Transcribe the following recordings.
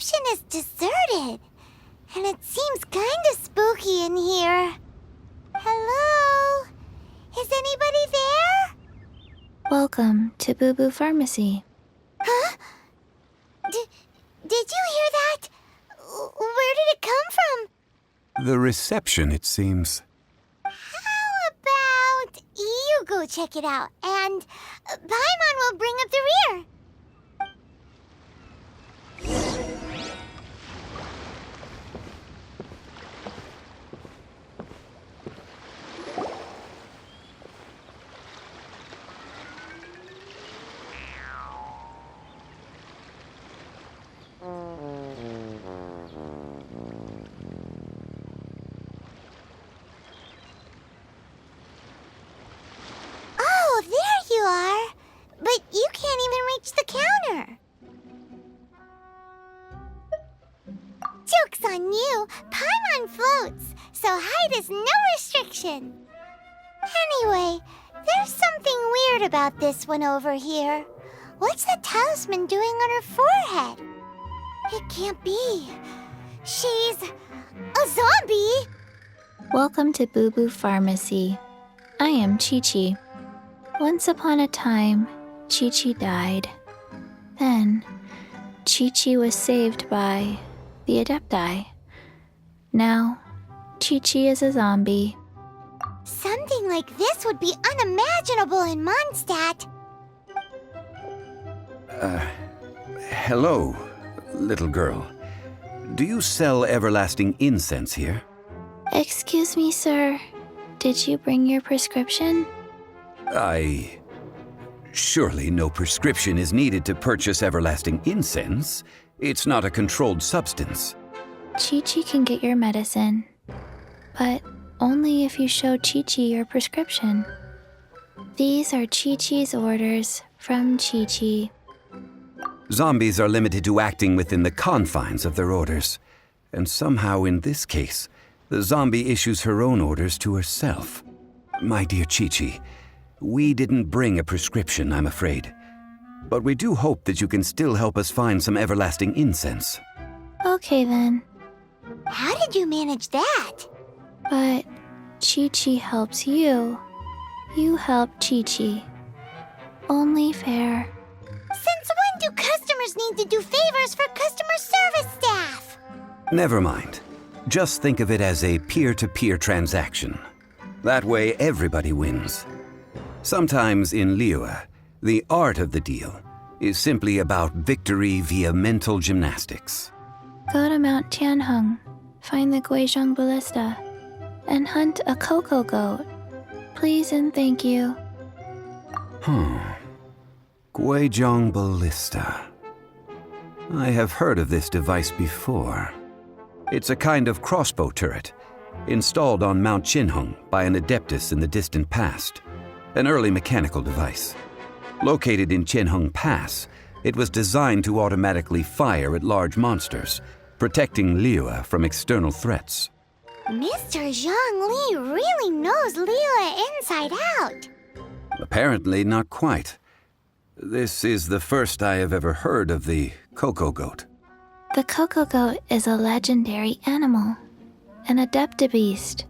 reception is deserted. And it seems kinda spooky in here. Hello? Is anybody there? Welcome to Boo Boo Pharmacy. Huh? Did you hear that? Where did it come from? The reception, it seems. How about you go check it out, and Paimon will bring up the rear. Oh, there you are. But you can't even reach the counter. Joke's on you. Paimon floats, so height is no restriction. Anyway, there's something weird about this one over here. What's the talisman doing on her forehead? It can't be. She's a zombie. Welcome to Boo Boo Pharmacy. I am Chi-Chi. Once upon a time, Chi-Chi died. Then, Chi-Chi was saved by the Adepti. Now, Chi-Chi is a zombie. Something like this would be unimaginable in Mondstadt. Hello, little girl. Do you sell everlasting incense here? Excuse me, sir. Did you bring your prescription? Surely no prescription is needed to purchase everlasting incense. It's not a controlled substance. Chi-Chi can get your medicine, but only if you show Chi-Chi your prescription. These are Chi-Chi's orders from Chi-Chi. Zombies are limited to acting within the confines of their orders. And somehow in this case, the zombie issues her own orders to herself. My dear Chi-Chi, we didn't bring a prescription, I'm afraid. But we do hope that you can still help us find some everlasting incense. Okay then, How did you manage that? but Chi-Chi helps you. You help Chi-Chi. Only fair. Since when do customers need to do favors for customer service staff? Never mind. Just think of it as a peer-to-peer transaction. That way everybody wins. Sometimes in Liyue, the art of the deal is simply about victory via mental gymnastics. Go to Mount Tianheng, find the Guizhong Ballista, and hunt a cocoa goat. Please and thank you. Guizhong Ballista. I have heard of this device before. It's a kind of crossbow turret, installed on Mount Tianheng by an adeptus in the distant past, an early mechanical device. Located in Tianheng Pass, it was designed to automatically fire at large monsters, protecting Liyue from external threats. Mr. Zhang Li really knows Liyue inside out. Apparently not quite. This is the first I have ever heard of the cocoa goat. The cocoa goat is a legendary animal, an adeptabeast.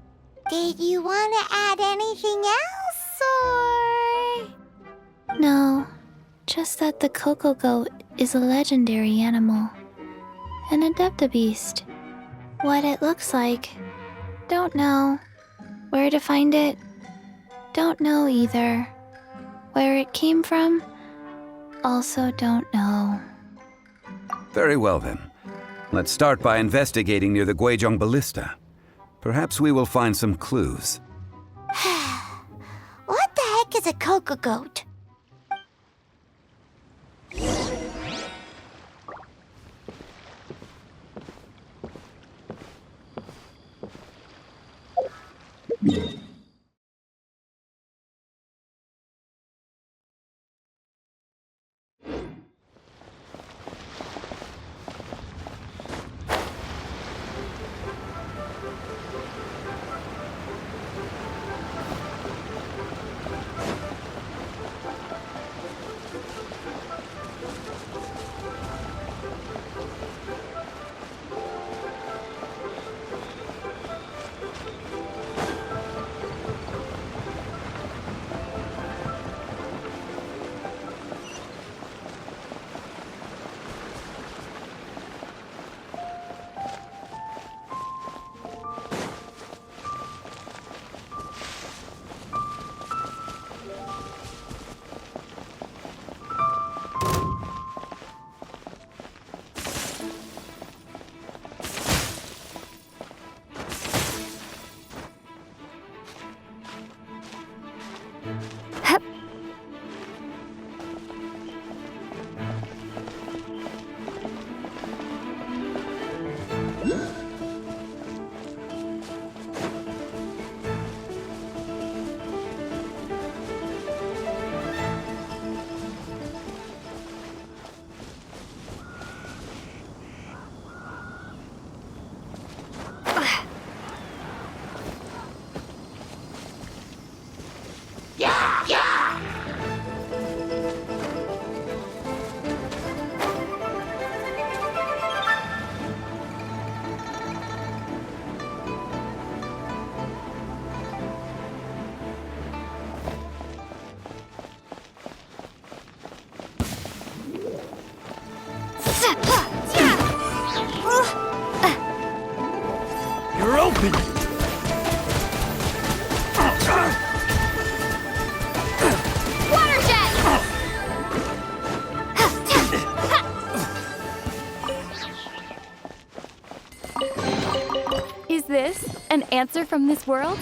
Did you want to add anything else, or...? No, just that the cocoa goat is a legendary animal, an adeptabeast. What it looks like, don't know. Where to find it, don't know either. Where it came from, also don't know. Very well then. Let's start by investigating near the Guizhong Ballista. Perhaps we will find some clues. What the heck is a cocoa goat? You're open! Is this an answer from this world?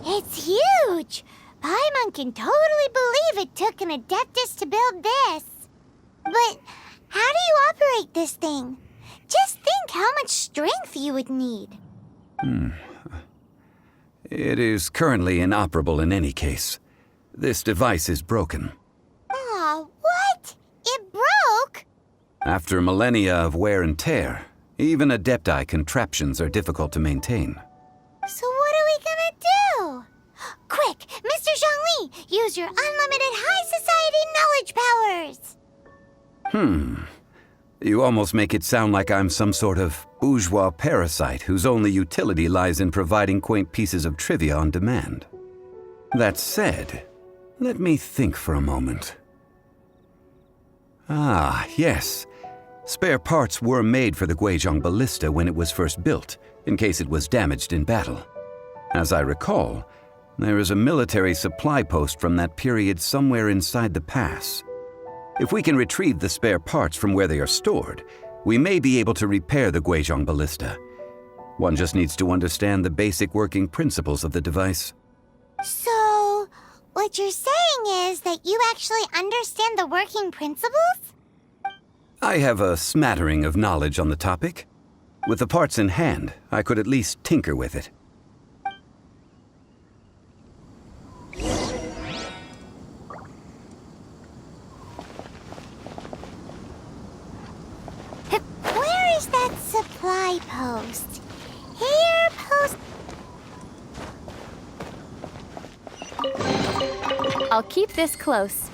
It's huge! Paimon can totally believe it took an Adeptus to build this. But how do you operate this thing? Just think how much strength you would need. It is currently inoperable in any case. This device is broken. Aw, what? It broke? After millennia of wear and tear, even Adepti contraptions are difficult to maintain. So what are we gonna do? Quick, Mr. Zhongli, use your unlimited high society knowledge powers! You almost make it sound like I'm some sort of bourgeois parasite whose only utility lies in providing quaint pieces of trivia on demand. That said, let me think for a moment. Ah, yes. Spare parts were made for the Guizhong Ballista when it was first built, in case it was damaged in battle. As I recall, there is a military supply post from that period somewhere inside the pass. If we can retrieve the spare parts from where they are stored, we may be able to repair the Guizhong Ballista. One just needs to understand the basic working principles of the device. So, what you're saying is that you actually understand the working principles? I have a smattering of knowledge on the topic. With the parts in hand, I could at least tinker with it. Where is that supply post? Here, post... I'll keep this close.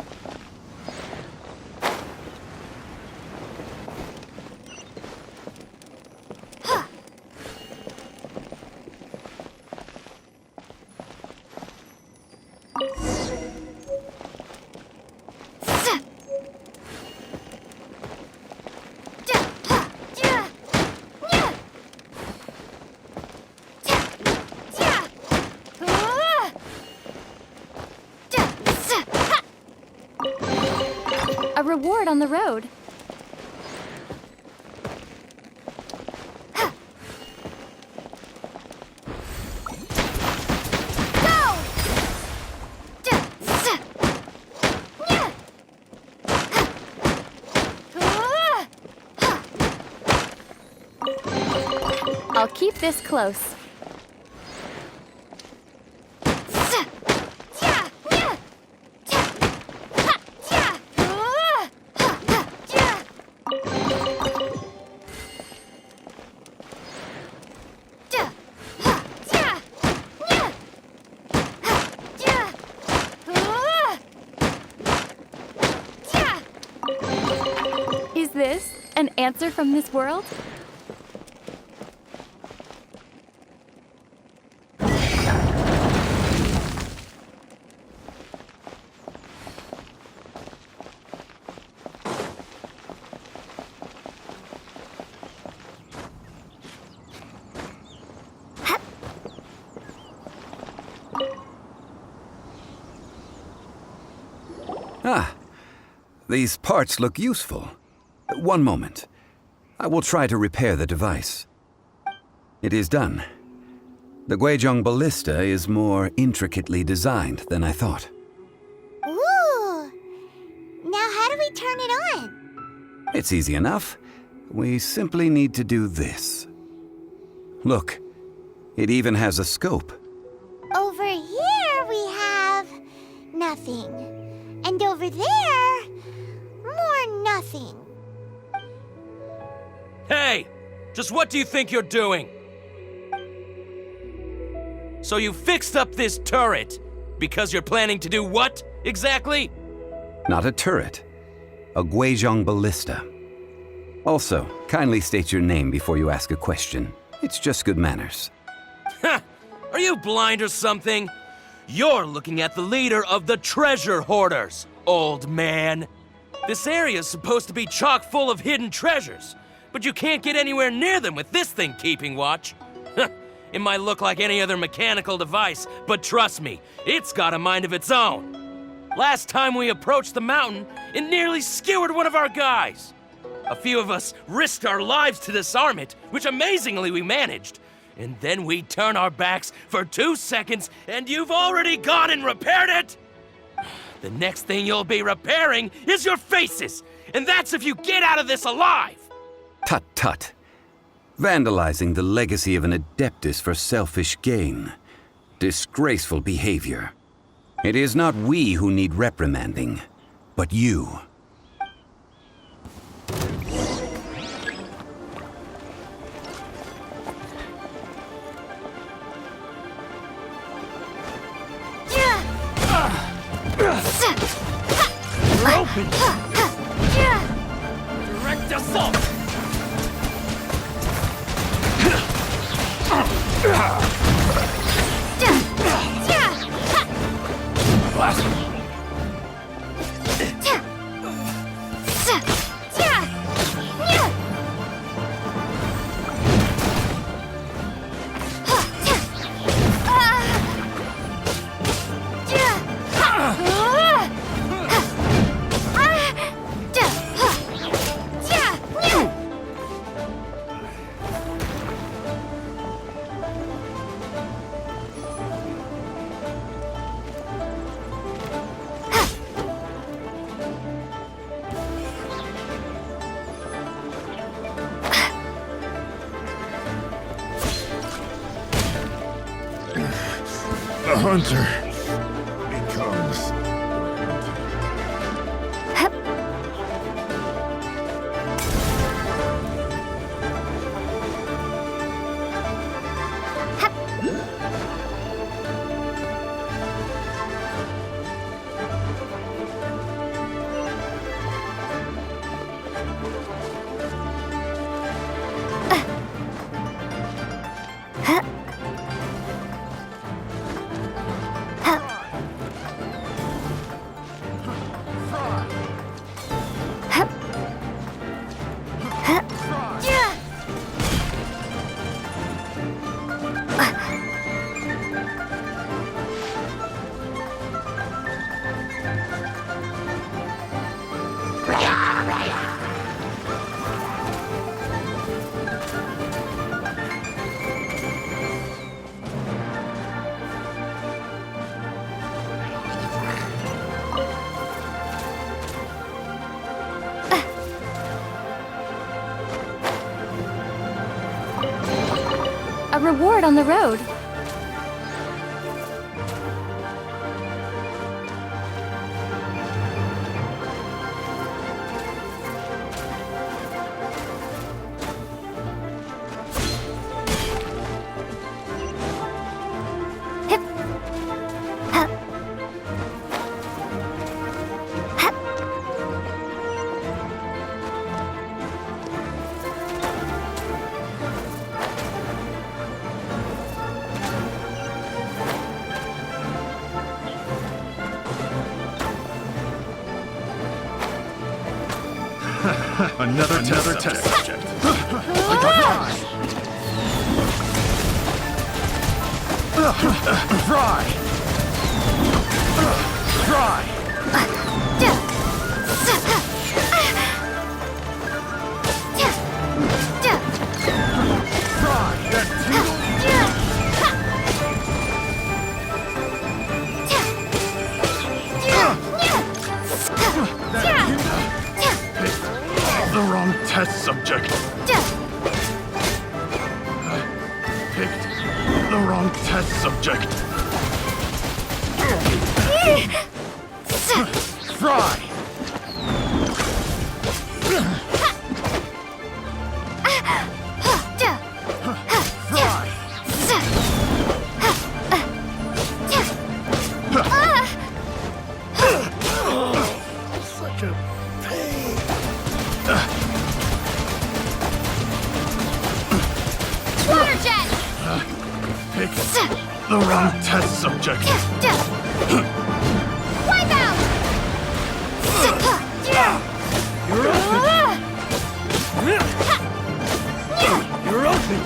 A reward on the road. I'll keep this close. Is this an answer from this world? Ah, these parts look useful. One moment. I will try to repair the device. It is done. The Guizhong Ballista is more intricately designed than I thought. Ooh! Now how do we turn it on? It's easy enough. We simply need to do this. Look, it even has a scope. Over here we have... nothing. And over there... more nothing. Hey! Just what do you think you're doing? So you fixed up this turret because you're planning to do what, exactly? Not a turret. A Guizhong Ballista. Also, kindly state your name before you ask a question. It's just good manners. Ha! Are you blind or something? You're looking at the leader of the treasure hoarders, old man. This area is supposed to be chock full of hidden treasures, but you can't get anywhere near them with this thing keeping watch. It might look like any other mechanical device, but trust me, it's got a mind of its own. Last time we approached the mountain, it nearly skewered one of our guys. A few of us risked our lives to disarm it, which amazingly we managed. And then we turn our backs for 2 seconds, and you've already gone and repaired it? The next thing you'll be repairing is your faces, and that's if you get out of this alive! Tut tut. Vandalizing the legacy of an Adeptus for selfish gain. Disgraceful behavior. It is not we who need reprimanding, but you. Open! Direct assault! hunter becomes A reward on the road. another test subject. Fry! The wrong test subject. Picked the wrong test subject. Fry! Such a pain. Water jet! Picked the wrong test subject. Wipe out! You're open! You're open!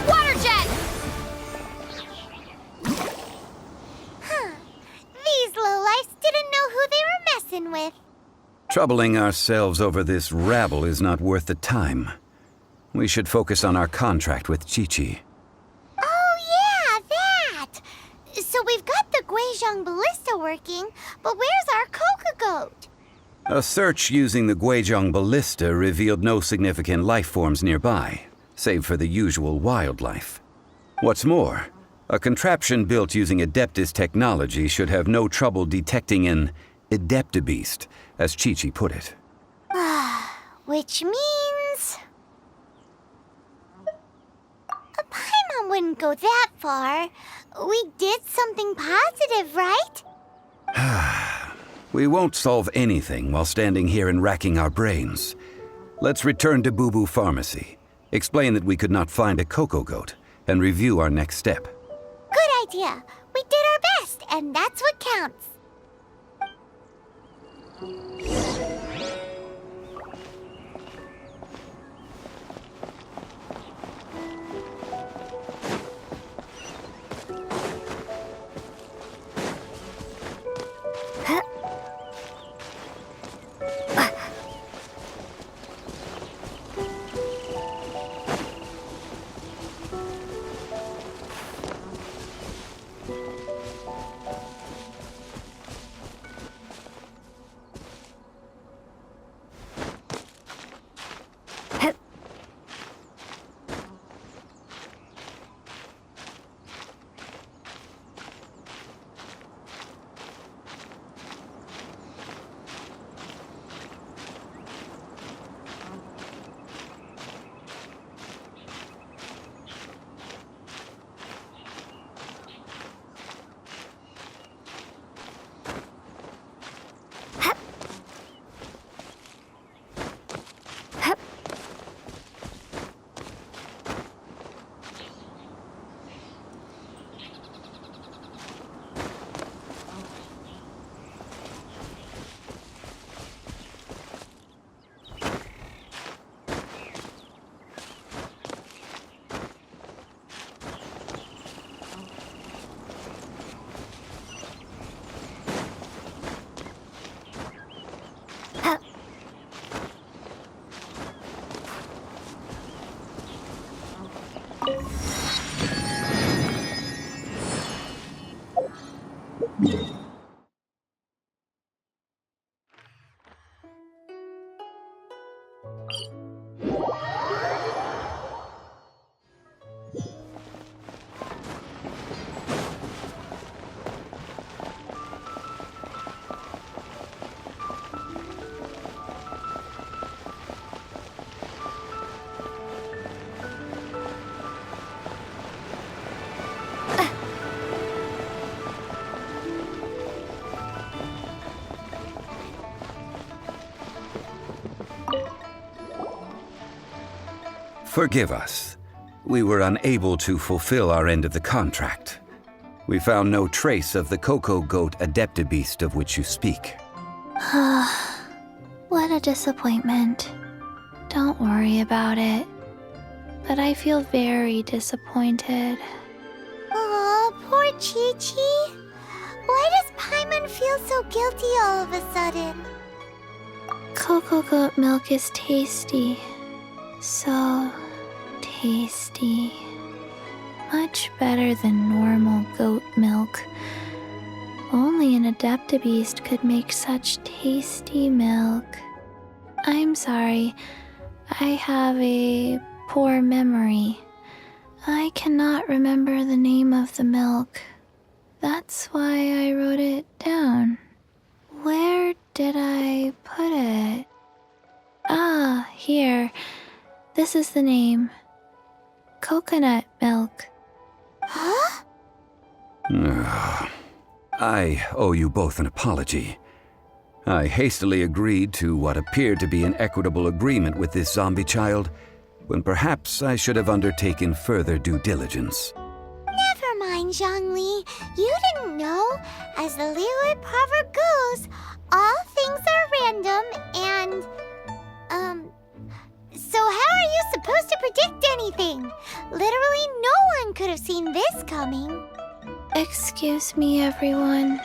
Water jet! Huh. These lowlifes didn't know who they were messing with. Troubling ourselves over this rabble is not worth the time. We should focus on our contract with Chi-Chi. Oh, yeah, that! So we've got the Guizhong ballista working, but where's our Coca goat? A search using the Guizhong ballista revealed no significant life forms nearby, save for the usual wildlife. What's more, a contraption built using Adeptus technology should have no trouble detecting an Adeptabeast, as Chi-Chi put it. Which means... Paimon wouldn't go that far. We did something positive, right? We won't solve anything while standing here and racking our brains. Let's return to Boo Boo Pharmacy, explain that we could not find a Coco Goat, and review our next step. Good idea. We did our best, and that's what counts. Forgive us. We were unable to fulfill our end of the contract. We found no trace of the Cocoa Goat Adeptabeast of which you speak. What a disappointment. Don't worry about it. But I feel very disappointed. Aw, poor Chi-Chi. Why does Paimon feel so guilty all of a sudden? Cocoa goat milk is tasty. So tasty. Much better than normal goat milk. Only an Adeptabeast could make such tasty milk. I'm sorry. I have a poor memory. I cannot remember the name of the milk. That's why I wrote it down. Where did I put it? Ah, here. This is the name. Coconut milk. Huh? I owe you both an apology. I hastily agreed to what appeared to be an equitable agreement with this zombie child, when perhaps I should have undertaken further due diligence. Never mind, Zhongli. You didn't know. As the Liyue proverb goes, all things are random and, so how are you supposed to predict anything? Literally no one could have seen this coming. Excuse me, everyone.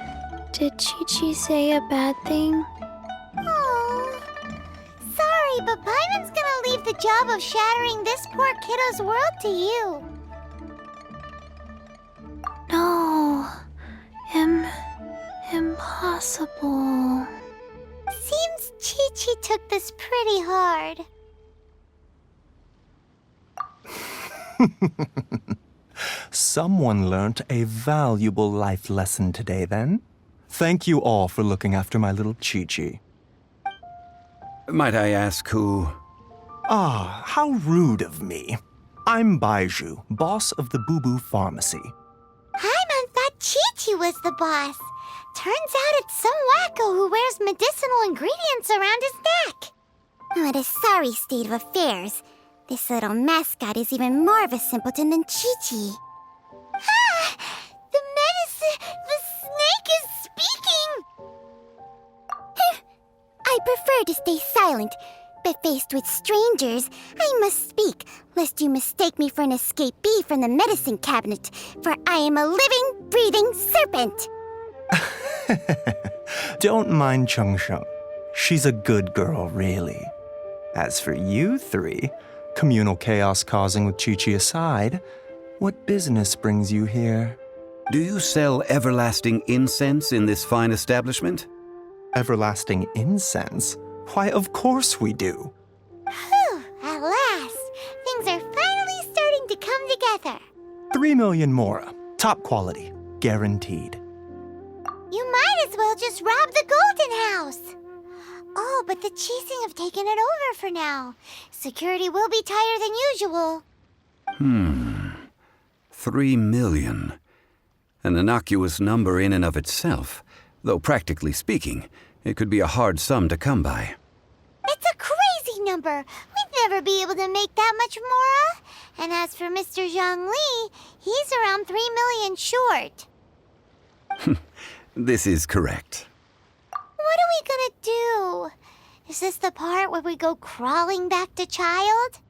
Did Chi-Chi say a bad thing? Oh, sorry, but Paimon's gonna leave the job of shattering this poor kiddo's world to you. No. Impossible. Seems Chi-Chi took this pretty hard. Someone learnt a valuable life lesson today, then. Thank you all for looking after my little Chi-Chi. Might I ask who? Ah, how rude of me. I'm Baiju, boss of the Boo Boo Pharmacy. Paimon thought Chi-Chi was the boss. Turns out it's some wacko who wears medicinal ingredients around his neck. What a sorry state of affairs. This little mascot is even more of a simpleton than Chi-Chi. Ah! The snake is speaking! I prefer to stay silent, but faced with strangers, I must speak, lest you mistake me for an escapee from the medicine cabinet, for I am a living, breathing serpent! Don't mind Chung Sheng. She's a good girl, really. As for you three, communal chaos causing with Chi-Chi aside, what business brings you here? Do you sell everlasting incense in this fine establishment? Everlasting incense? Why, of course we do. Whew, at last! Things are finally starting to come together. 3 million mora. Top quality. Guaranteed. You might as well just rob the Golden House! Oh, but the Chising have taken it over for now. Security will be tighter than usual. 3 million. An innocuous number in and of itself, though practically speaking, it could be a hard sum to come by. It's a crazy number. We'd never be able to make that much mora. And as for Mr. Zhang Li, he's around 3 million short. This is correct. What are we gonna do? Is this the part where we go crawling back to child?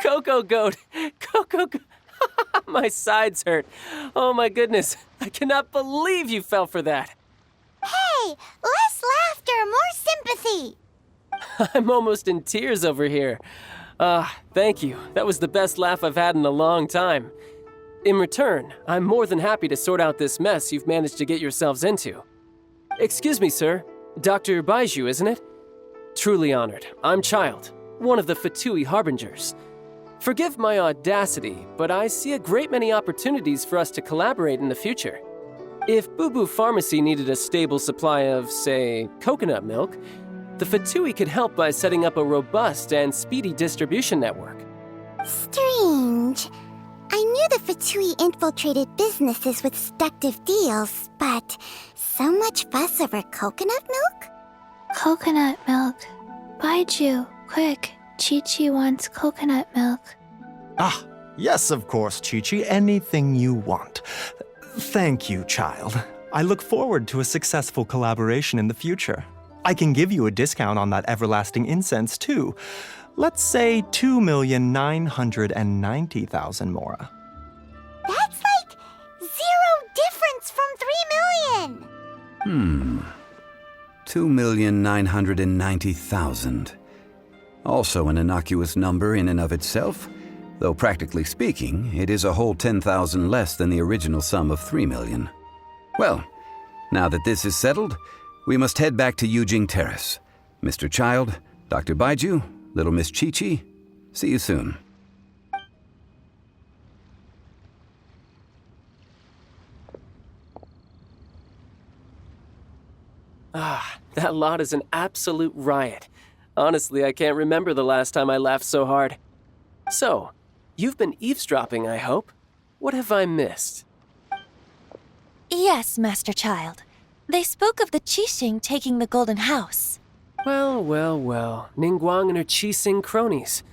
Cocoa Goat! Cocoa Goat! My sides hurt. Oh my goodness. I cannot believe you fell for that. Hey, less laughter, more sympathy. I'm almost in tears over here. Thank you. That was the best laugh I've had in a long time. In return, I'm more than happy to sort out this mess you've managed to get yourselves into. Excuse me, sir. Dr. Baiju, isn't it? Truly honored. I'm Child, one of the Fatui Harbingers. Forgive my audacity, but I see a great many opportunities for us to collaborate in the future. If Boo Boo Pharmacy needed a stable supply of, say, coconut milk, the Fatui could help by setting up a robust and speedy distribution network. Strange. I knew the Fatui infiltrated businesses with seductive deals, but so much fuss over coconut milk? Coconut milk. Baiju, quick. Chi-Chi wants coconut milk. Ah, yes, of course, Chi-Chi. Anything you want. Thank you, child. I look forward to a successful collaboration in the future. I can give you a discount on that everlasting incense, too. Let's say 2,990,000 mora. That's like 0 difference from 3 million. 2,990,000. Also an innocuous number in and of itself, though practically speaking, it is a whole 10,000 less than the original sum of 3 million. Well, now that this is settled, we must head back to Yujing Terrace. Mr. Child, Dr. Baiju, Little Miss Chi-Chi, see you soon. That lot is an absolute riot. Honestly, I can't remember the last time I laughed so hard. So, you've been eavesdropping, I hope. What have I missed? Yes, Master Child. They spoke of the Qixing taking the Golden House. Well, Ningguang and her Qixing cronies.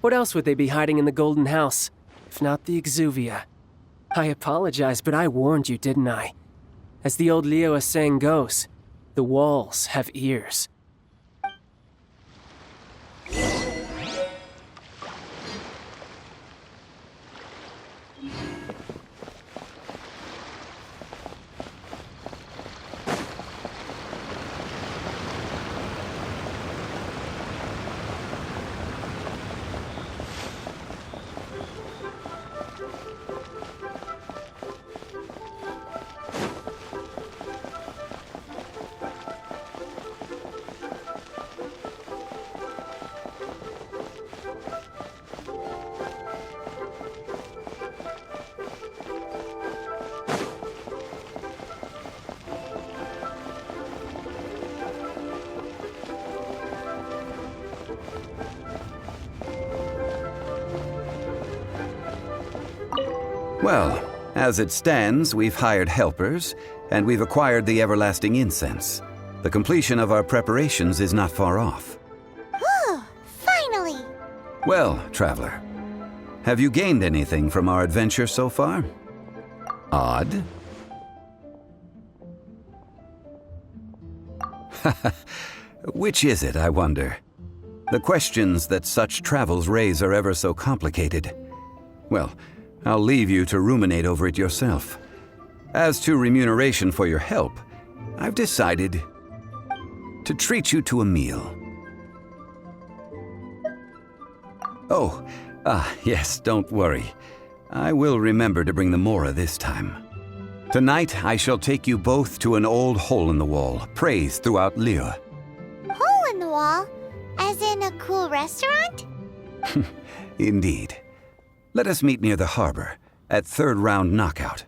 What else would they be hiding in the Golden House, if not the Exuvia? I apologize, but I warned you, didn't I? As the old Liu saying goes, the walls have ears. Well, as it stands, we've hired helpers, and we've acquired the everlasting incense. The completion of our preparations is not far off. Whew, finally. Well, traveler, have you gained anything from our adventure so far? Odd? Which is it, I wonder? The questions that such travels raise are ever so complicated. Well, I'll leave you to ruminate over it yourself. As to remuneration for your help, I've decided to treat you to a meal. Oh, yes, don't worry. I will remember to bring the Mora this time. Tonight, I shall take you both to an old hole-in-the-wall, praised throughout Liu. Hole in the wall? As in a cool restaurant? Indeed. Let us meet near the harbor, at third round knockout.